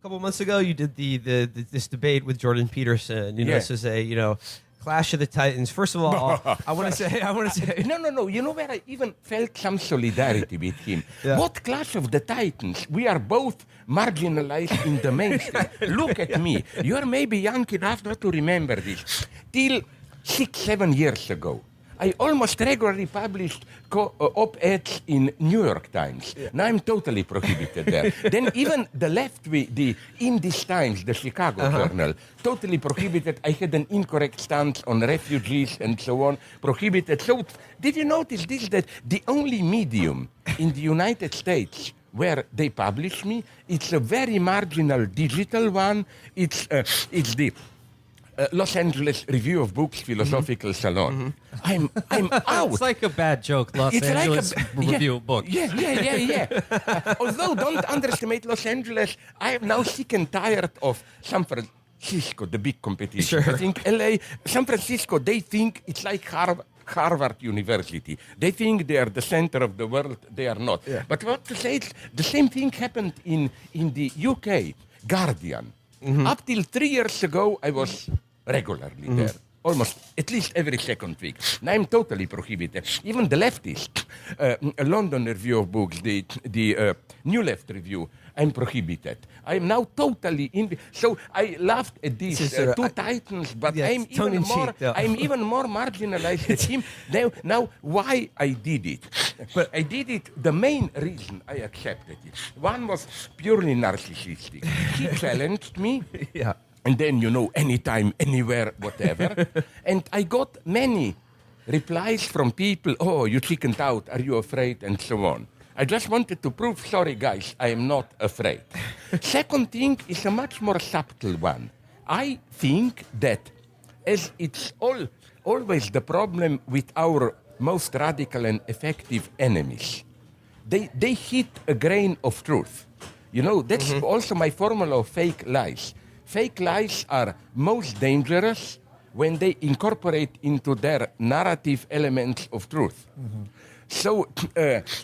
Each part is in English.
couple months ago, you did this debate with Jordan Peterson. This is a Clash of the Titans. First of all, I want to say. No. You know where I even felt some solidarity with him. Yeah. What Clash of the Titans? We are both marginalized in the mainstream. Look at me. You are maybe young enough not to remember this. Till 6-7 years ago, I almost regularly published op-eds in New York Times. Yeah. Now I'm totally prohibited there. Then even the left, in this Times, the Chicago Journal, totally prohibited. I had an incorrect stance on refugees and so on, prohibited. So did you notice this, that the only medium in the United States where they publish me, it's a very marginal digital one. It's the Los Angeles Review of Books Philosophical Salon. I'm out. It's like a bad joke, Los Angeles Review of Books. Yeah. Although, don't underestimate Los Angeles. I am now sick and tired of San Francisco, the big competition. Sure. I think LA, San Francisco, they think it's like Harvard University. They think they are the center of the world. They are not. Yeah. But what to say, the same thing happened in the UK, Guardian. Up till 3 years ago, I was regularly there, almost at least every second week. Now I'm totally prohibited. Even the leftist, London Review of Books, the New Left Review, I'm prohibited. I'm now totally in. So I laughed at these two titans, but I'm even more marginalized than him. Now, why I did it? But I did it. The main reason I accepted it. One was purely narcissistic. He challenged me. Yeah. And then, anytime, anywhere, whatever. And I got many replies from people, oh, you chickened out, are you afraid, and so on. I just wanted to prove, sorry, guys, I am not afraid. Second thing is a much more subtle one. I think that, as it's always the problem with our most radical and effective enemies, they hit a grain of truth. That's also my formula of fake lies. Fake lies are most dangerous when they incorporate into their narrative elements of truth. So,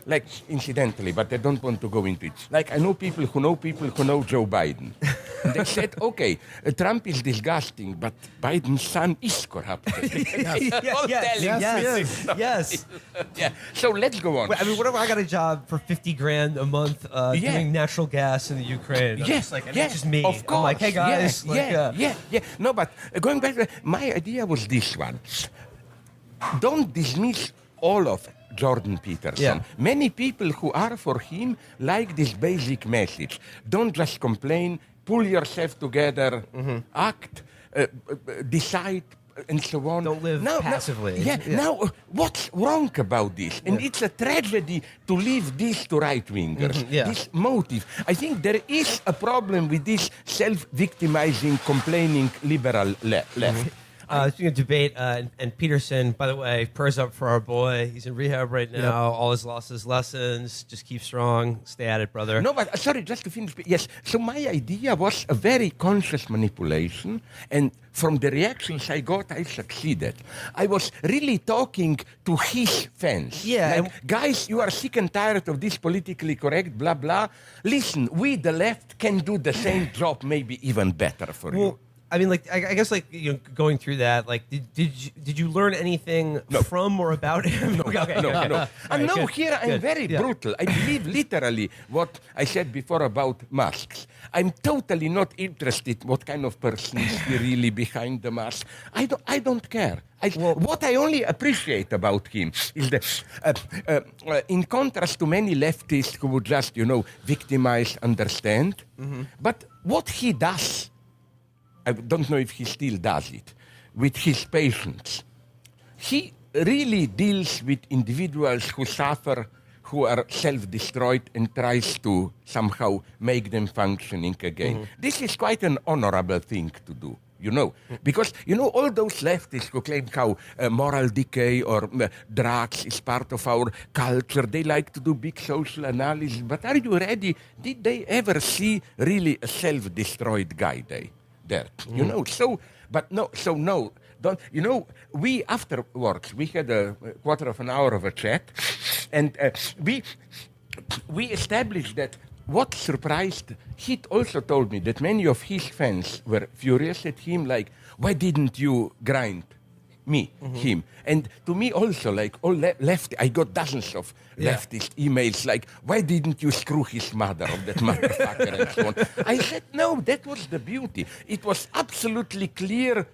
like, incidentally, but I don't want to go into it. Like, I know people who know Joe Biden. And they said, okay, Trump is disgusting, but Biden's son is corrupted. Yes. Yeah. So let's go on. I mean, what if I got a job for $50,000 a month doing natural gas in the Ukraine? Yes, it's just me. Of course. I'm like, hey guys. Yeah. No, but going back, my idea was this one. Don't dismiss all of Jordan Peterson. Yeah. Many people who are for him like this basic message. Don't just complain, pull yourself together, act, decide, and so on. Don't live passively. Now, what's wrong about this? And it's a tragedy to leave this to right-wingers, this motive. I think there is a problem with this self-victimizing, complaining liberal left. Speaking of debate, and Peterson, by the way, prayers up for our boy. He's in rehab right now. Yep. Always lost his lessons. Just keep strong. Stay at it, brother. No, but sorry, just to finish. Yes, so my idea was a very conscious manipulation, and from the reactions I got, I succeeded. I was really talking to his fans. Yeah. Like, guys, you are sick and tired of this politically correct, blah, blah. Listen, we, the left, can do the same job, maybe even better for you. I mean, like, I guess, like, going through that, like, did you learn anything from or about him? No. And no, here I'm very brutal. I believe literally what I said before about masks. I'm totally not interested what kind of person is really behind the mask. I don't care. What I only appreciate about him is that, in contrast to many leftists who would just, victimize, understand, but what he does, I don't know if he still does it, with his patients. He really deals with individuals who suffer, who are self-destroyed, and tries to somehow make them functioning again. This is quite an honorable thing to do, because, all those leftists who claim how moral decay or drugs is part of our culture, they like to do big social analysis, but are you ready? Did they ever see really a self-destroyed guy there? We afterwards, we had a quarter of an hour of a chat, and we established that what surprised, he also told me that many of his fans were furious at him, like, why didn't you grind him? And to me also, like, all left, I got dozens of leftist emails, like, why didn't you screw his mother of that motherfucker and so on. I said, no, that was the beauty. It was absolutely clear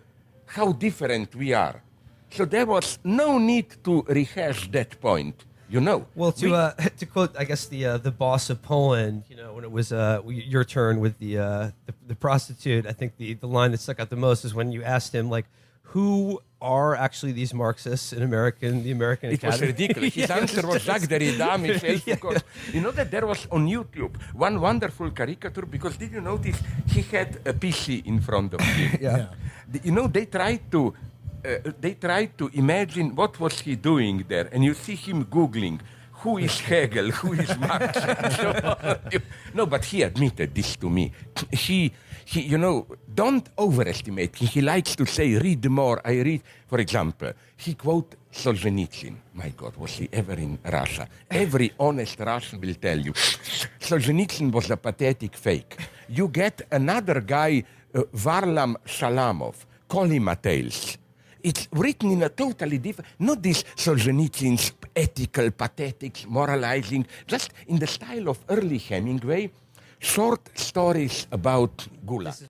how different we are. So there was no need to rehash that point. You know. Well, to quote, I guess the boss of Poland, when it was your turn with the prostitute, I think the line that stuck out the most is when you asked him, like, who are actually these Marxists in the American Academy? It was ridiculous. His answer was Jacques Derrida, Michel Foucault. You know that there was on YouTube one wonderful caricature, because did you notice he had a PC in front of him? You know, they tried to imagine what was he doing there, and you see him Googling, who is Hegel, who is Marx? No, but he admitted this to me. He, don't overestimate him. He likes to say, read more. I read, for example, he quote Solzhenitsyn. My God, was he ever in Russia? Every honest Russian will tell you, Solzhenitsyn was a pathetic fake. You get another guy, Varlam Shalamov, Kolima Tales. It's written in a totally different, not this Solzhenitsyn's ethical, pathetic, moralizing, just in the style of early Hemingway, short stories about Gulag.